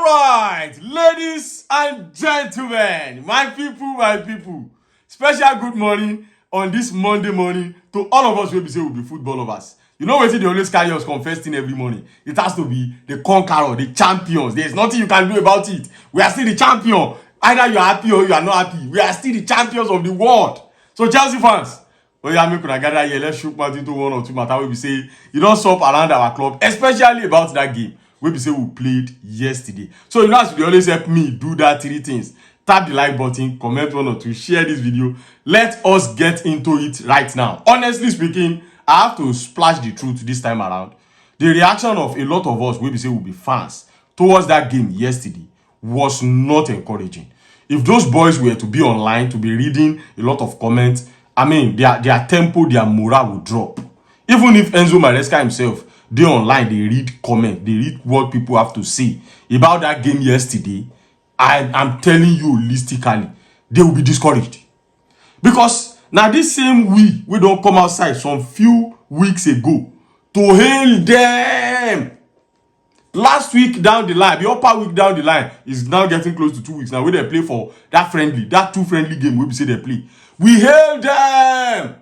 Right, ladies and gentlemen, my people, special good morning on this Monday morning to all of us who say we'll be football lovers. You know what they always carry us confessing every morning? It has to be the conqueror, the champions. There's nothing you can do about it. We are still the champion. Either you are happy or you are not happy. We are still the champions of the world. So Chelsea fans, make una gather here. Let's shoot into one or two matter where we say you don't stop around our club, especially about that game. We say we played yesterday. So you know as you always help me do that three things. Tap the like button, comment one or two, share this video. Let us get into it right now. Honestly speaking, I have to splash the truth this time around. The reaction of a lot of us, we say will be fans, towards that game yesterday was not encouraging. If those boys were to be online, to be reading a lot of comments, I mean, their tempo, their morale would drop. Even if Enzo Maresca himself, they online, they read comment, they read what people have to say about that game yesterday, I'm telling you holistically, they will be discouraged. Because now this same we don't come outside some few weeks ago to hail them. Last week down the line, the upper week down the line is now getting close to 2 weeks now where they play for that two friendly game we say they play. We hail them.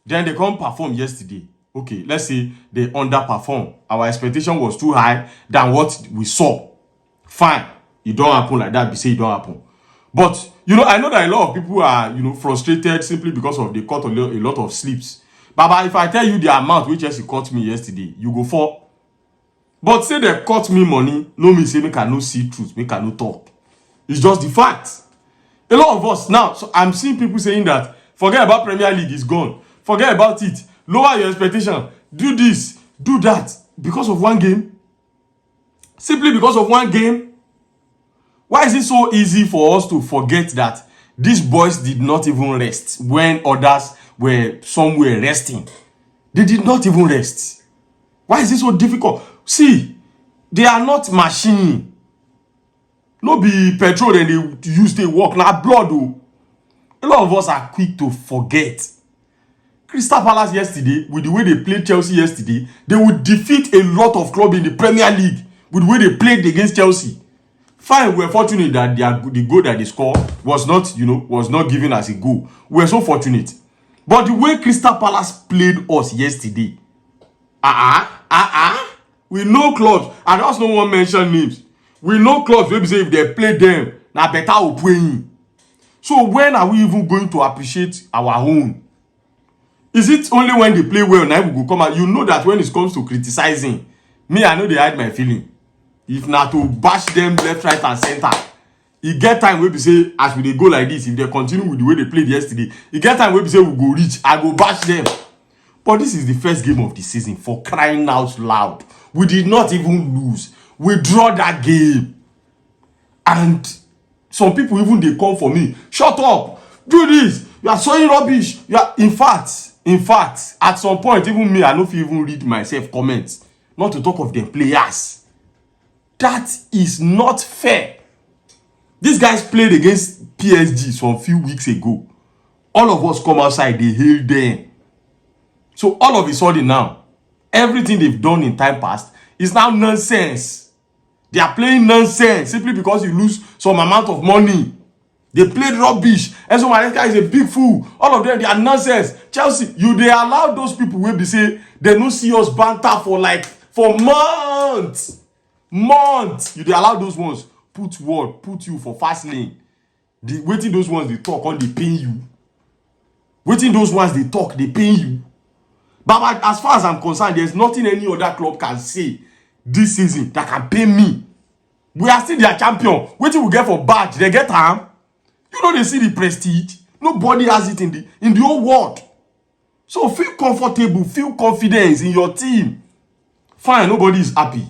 Then they come perform yesterday. Okay, let's say they underperform. Our expectation was too high than what we saw. Fine, it don't happen like that. We say it don't happen. But you know, I know that a lot of people are frustrated simply because of they cut a lot of sleeps. Baba, if I tell you the amount which Chelsea cut me yesterday, you go for. But say they cut me money, no me say make I no see truth, make I no talk. It's just the fact. A lot of us now, so I'm seeing people saying that forget about Premier League, it's gone. Forget about it. Lower your expectation. Do this, do that. Because of one game? Simply because of one game? Why is it so easy for us to forget that these boys did not even rest when others were somewhere resting? They did not even rest. Why is it so difficult? See, they are not machine. No be petrol and they use they work. Now blood though. A lot of us are quick to forget. Crystal Palace yesterday, with the way they played Chelsea yesterday, they would defeat a lot of clubs in the Premier League with the way they played against Chelsea. Fine, we're fortunate that the goal that they scored was not given as a goal. We're so fortunate. But the way Crystal Palace played us yesterday, we know clubs. I just don't want to mention names. We know clubs maybe say if they play them, now better will play. So when are we even going to appreciate our own? Is it only when they play well now we go come out? You know that when it comes to criticizing, me, I know they hide my feeling. If not to bash them left, right, and center, it get time where we say, as we they go like this, if they continue with the way they played yesterday, it get time where we say we go reach, I go bash them. But this is the first game of the season, for crying out loud. We did not even lose. We draw that game. And some people even they come for me. Shut up. Do this. You are sowing rubbish. You are in fact, at some point, even me, I don't even read myself comments. Not to talk of the players. That is not fair. These guys played against PSG some few weeks ago. All of us come outside, they hail them. So all of a sudden now, everything they've done in time past is now nonsense. They are playing nonsense simply because you lose some amount of money. They played rubbish. Enzo Maresca is a big fool. All of them, they are nonsense. Chelsea, they allow those people where they say they don't see us banter for months. They allow those ones put you for fast lane. Waiting those ones they talk on, they pain you. Waiting those ones they talk, they pain you. But as far as I'm concerned, there's nothing any other club can say this season that can pay me. We are still their champion. Waiting we get for badge, they get harm. You know they see the prestige. Nobody has it in the whole world. So feel comfortable, feel confidence in your team. Fine, nobody is happy.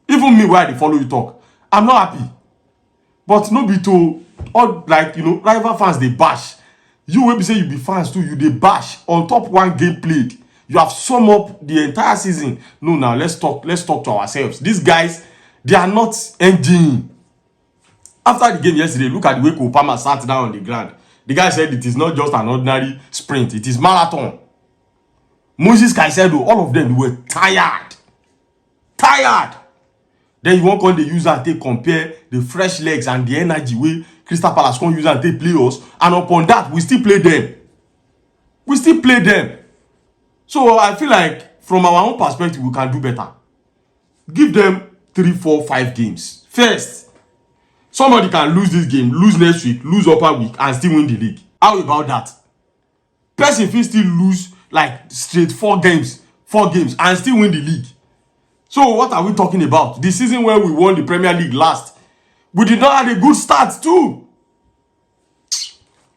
Even me, where they follow you talk, I'm not happy. But no be to all rival fans they bash. You will be say you be fans too. You they bash on top one game played. You have summed up the entire season. No, now let's talk to ourselves. These guys, they are not engine. After the game yesterday, look at the way Kopama sat down on the ground. The guy said it is not just an ordinary sprint, it is marathon. Moses Caicedo, all of them were tired. Then you won't come the use and take compare the fresh legs and the energy way Crystal Palace can use and take play us. And upon that, we still play them. We still play them. So I feel like from our own perspective, we can do better. Give them 3, 4, 5 games. First, somebody can lose this game, lose next week, lose upper week, and still win the league. How about that? Person fit still lose like straight 4 games, and still win the league. So what are we talking about? The season where we won the Premier League last, we did not have a good start too.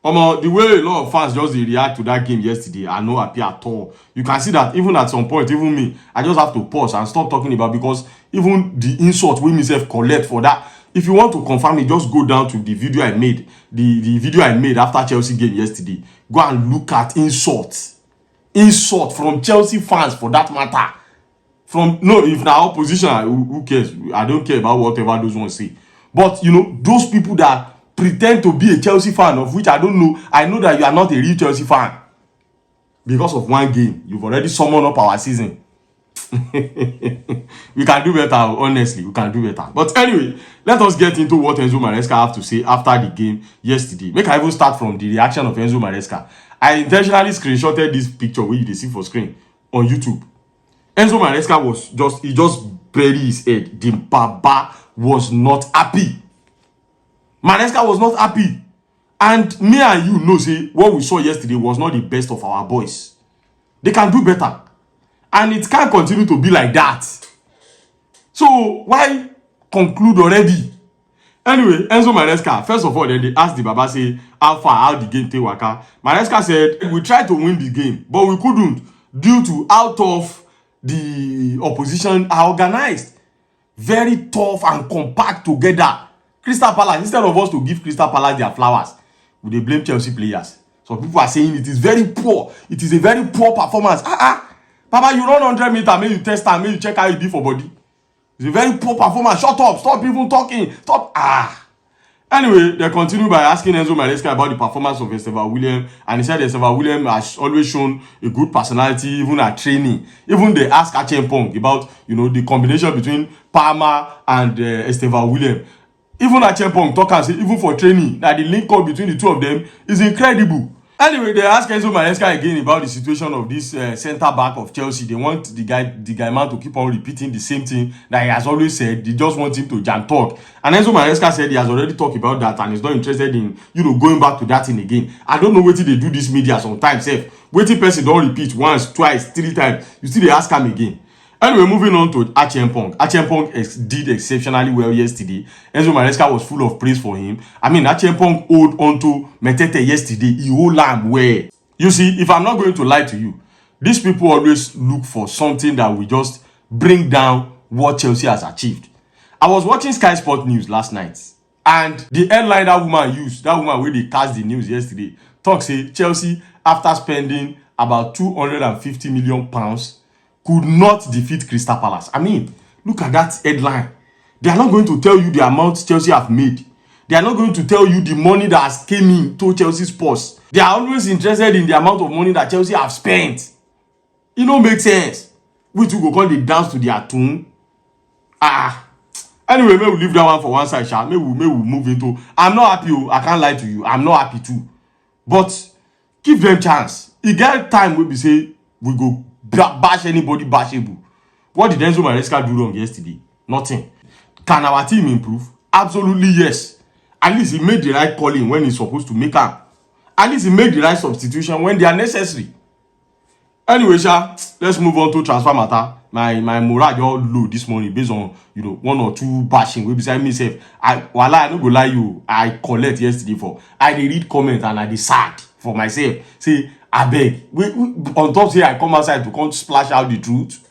The way a lot of fans just react to that game yesterday, I no happy at all. You can see that even at some point, even me, I just have to pause and stop talking about, because even the insult we myself collect for that. If you want to confirm it, just go down to the video I made, the video I made after Chelsea game yesterday. Go and look at insult from Chelsea fans, for that matter. If now opposition, who cares? I don't care about whatever those ones say. But those people that pretend to be a Chelsea fan, of which I don't know. I know that you are not a real Chelsea fan. Because of one game, you've already summoned up our season. We can do better, honestly. We can do better. But anyway, let us get into what Enzo Maresca have to say after the game yesterday. Make I even start from the reaction of Enzo Maresca. I intentionally screenshotted this picture where you see for screen on YouTube. Enzo Maresca just buried his head. The Baba was not happy. Maresca was not happy. And me and you know, say, what we saw yesterday was not the best of our boys. They can do better. And it can't continue to be like that. So, why conclude already? Anyway, Enzo Maresca, first of all, then they asked the Baba, say, how the game take waka. Maresca said, we tried to win the game, but we couldn't, due to how tough the opposition are organized. Very tough and compact together. Crystal Palace, instead of us to give Crystal Palace their flowers, they blame Chelsea players. Some people are saying it is very poor. It is a very poor performance. Papa, you run 100 meters, maybe you test and maybe you check how you do for body. It's a very poor performance. Shut up. Stop even talking. Stop. Anyway, they continue by asking Enzo Maresca about the performance of Esteban William. And he said Esteban William has always shown a good personality, even at training. Even they asked Achieng-Pong about, the combination between Palmer and Esteban William. Even Achieng-Pong talk and say, even for training, that the link up between the two of them is incredible. Anyway, they ask Enzo Maresca again about the situation of this centre-back of Chelsea. They want the guy man to keep on repeating the same thing that he has always said. They just want him to jam talk. And Enzo Maresca said he has already talked about that and is not interested in, going back to that thing again. I don't know what they do this media sometimes. Waiting person don't repeat once, twice, 3 times. You still they ask him again. Anyway, moving on to Achieng-Pong. Achieng-Pong did exceptionally well yesterday. Enzo Maresca was full of praise for him. I mean, Achieng-Pong hold on to Metete yesterday. He hold him well. You see, if I'm not going to lie to you, these people always look for something that will just bring down what Chelsea has achieved. I was watching Sky Sport News last night, and the headline that woman used, that woman where they cast the news yesterday, talk say Chelsea, after spending about £250 million, could not defeat Crystal Palace. I mean, look at that headline. They are not going to tell you the amount Chelsea have made. They are not going to tell you the money that has came in to Chelsea's purse. They are always interested in the amount of money that Chelsea have spent. It don't make sense. We two go call the dance to their tune. Anyway, maybe we leave that one for one side, Sha. Maybe we move into. I'm not happy. I can't lie to you. I'm not happy too. But give them chance. It get time we be say we go bash anybody bashable. What did Enzo Maresca do wrong yesterday? Nothing. Can our team improve? Absolutely yes. At least he made the right calling when he's supposed to make them. At least he made the right substitution when they are necessary. Anyway, Sha, let's move on to transfer matter. My morale just low this morning based on 1 or 2 bashing. We beside myself. I no go lie you. I collect yesterday for. I read comment and I decide for myself. Say I beg. We on top say I come outside to come splash out the truth.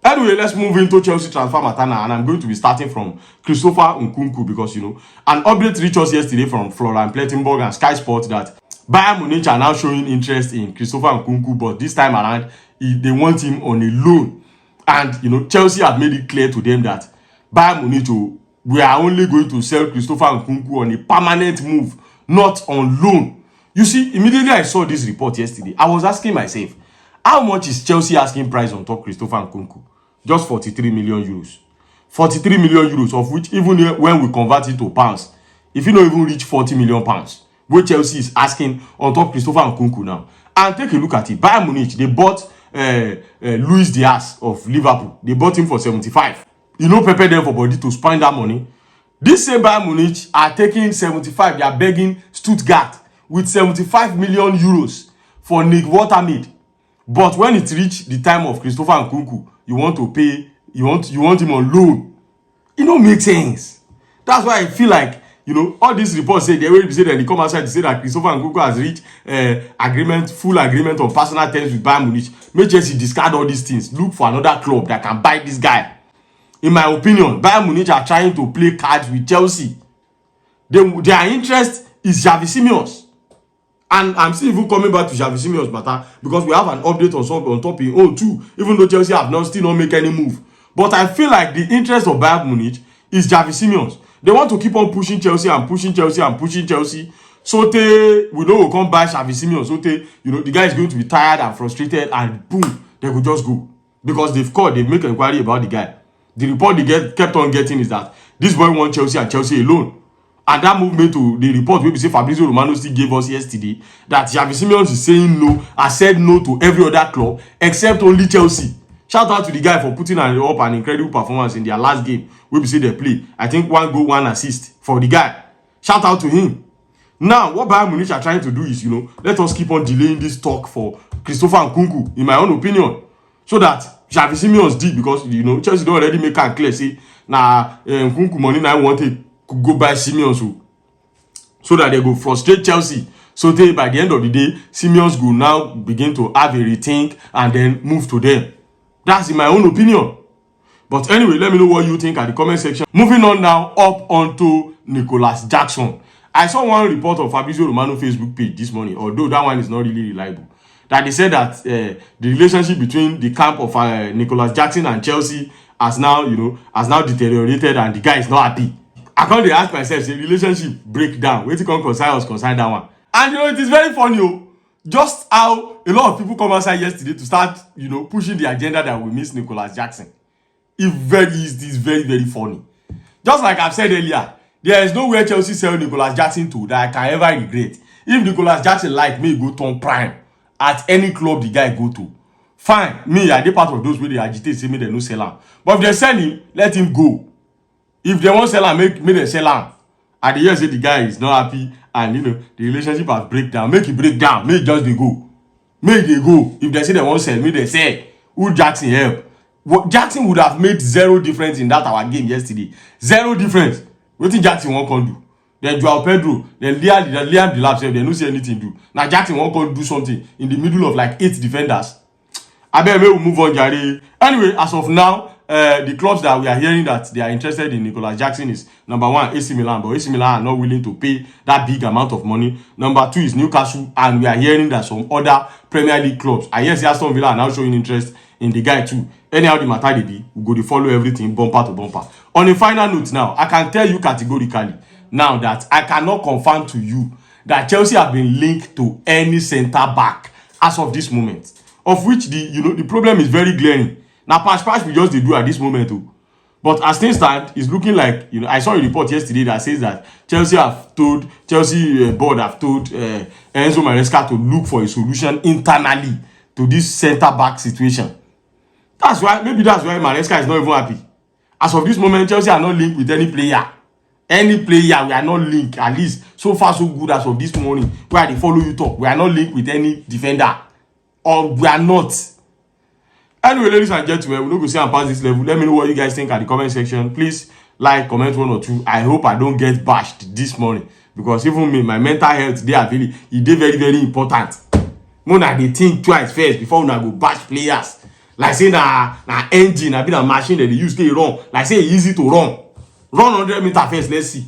Anyway, let's move into Chelsea transfer matter now, and I'm going to be starting from Christopher Nkunku because an update reached us yesterday from Florian Plettenberg and Sky Sports that Bayern Munich are now showing interest in Christopher Nkunku, but this time around they want him on a loan. And Chelsea have made it clear to them that Bayern Munich, we are only going to sell Christopher Nkunku on a permanent move, not on loan. You see, immediately I saw this report yesterday, I was asking myself, how much is Chelsea asking price on top Christopher Nkunku? Just 43 million euros. 43 million euros, of which even when we convert it to pounds, if you don't even reach 40 million pounds, which Chelsea is asking on top Christopher Nkunku now. And take a look at it. Bayern Munich, they bought Luis Diaz of Liverpool. They bought him for 75. You know, prepare them for body to spend that money. This same Bayern Munich are taking 75. They are begging Stuttgart with 75 million euros for Nick Watermead. But when it reached the time of Christopher Nkunku, you want to pay, you want him on loan. It don't make sense. That's why I feel like, you know, all these reports say they will say that they come outside to say that Christopher Nkunku has reached full agreement on personal terms with Bayern Munich. Make Chelsea discard all these things. Look for another club that can buy this guy. In my opinion, Bayern Munich are trying to play cards with Chelsea. Their interest is Xavi Simons. And I'm still even coming back to Xavi Simons matter because we have an update on top in own too, even though Chelsea have still not make any move. But I feel like the interest of Bayern Munich is Xavi Simons. They want to keep on pushing Chelsea and pushing Chelsea and pushing Chelsea. So we know we'll come by Xavi Simons. So you know, the guy is going to be tired and frustrated and boom, they could just go. Because they've make inquiry about the guy. The report they kept on getting is that this boy wants Chelsea and Chelsea alone. And that movement to the report we say Fabrizio Romano still gave us yesterday that Xavi Simons is saying no, has said no to every other club except only Chelsea. Shout out to the guy for putting up an incredible performance in their last game. We say they play. I think 1 goal, 1 assist for the guy. Shout out to him. Now, what Bayern Munich are trying to do is, you know, let us keep on delaying this talk for Christopher Nkunku, in my own opinion, so that Xavi Simons did, because, you know, Chelsea don't already make it clear, say, Nkunku money now wanted to go buy Simons, so that they go frustrate Chelsea. So by the end of the day, Simons will now begin to have a rethink and then move to them. That's in my own opinion. But anyway, let me know what you think at the comment section. Moving on now, up onto Nicholas Jackson. I saw one report on Fabrizio Romano Facebook page this morning, although that one is not really reliable, that they said that the relationship between the camp of Nicholas Jackson and Chelsea has now, you know, deteriorated and the guy is not happy. I can't ask myself, say relationship breakdown. Wait till concern that one. And you know, it is very funny, just how a lot of people come outside yesterday to start, you know, pushing the agenda that we miss Nicholas Jackson. It is very, very funny. Just like I've said earlier, there is nowhere Chelsea sell Nicholas Jackson to that I can ever regret. If Nicholas Jackson like me go turn prime at any club the guy go to, fine. Me, I dey part of those where they agitate, say me they no sell him. But if they sell him, let him go. If they won't sell him, make them sell him. At the end, say the guy is not happy and, you know, the relationship has break down. Make it break down. Make just they go. Make they go. If they say they won't sell, make they sell. Who Jackson help? Jackson would have made zero difference in that our game yesterday. Zero difference. What think Jackson won't come do? Then Joao Pedro, then Liam Delap, they don't see anything do. Now Jackson won't come do something in the middle of like 8 defenders. I bet we'll move on, Jare. Anyway, as of now, the clubs that we are hearing that they are interested in Nicholas Jackson is number 1, AC Milan, but AC Milan are not willing to pay that big amount of money. Number 2 is Newcastle, and we are hearing that some other Premier League clubs, I guess Aston Villa are now showing interest in the guy too. Anyhow the matter they be, we go to follow everything bumper to bumper. On a final note now, I can tell you categorically now that I cannot confirm to you that Chelsea have been linked to any centre back as of this moment. Of which the problem is very glaring. Now pass we just do at this moment too. But as things stand, it's looking like, you know, I saw a report yesterday that says that Chelsea board have told Enzo Maresca to look for a solution internally to this centre back situation. Maybe that's why Maresca is not even happy. As of this moment, Chelsea are not linked with any player. Any player, we are not linked. At least so far so good as of this morning, where they follow you talk. We are not linked with any defender. Or we are not. Anyway, ladies and gentlemen, we're not going to see and pass this level. Let me know what you guys think at the comment section. Please like, comment 1 or 2. I hope I don't get bashed this morning. Because even me, my mental health, they are very important. Mona they think twice first before una go bash players. Like say na engine, I be a machine that they use to run. Like say easy to run. Run 100 meters first, let's see.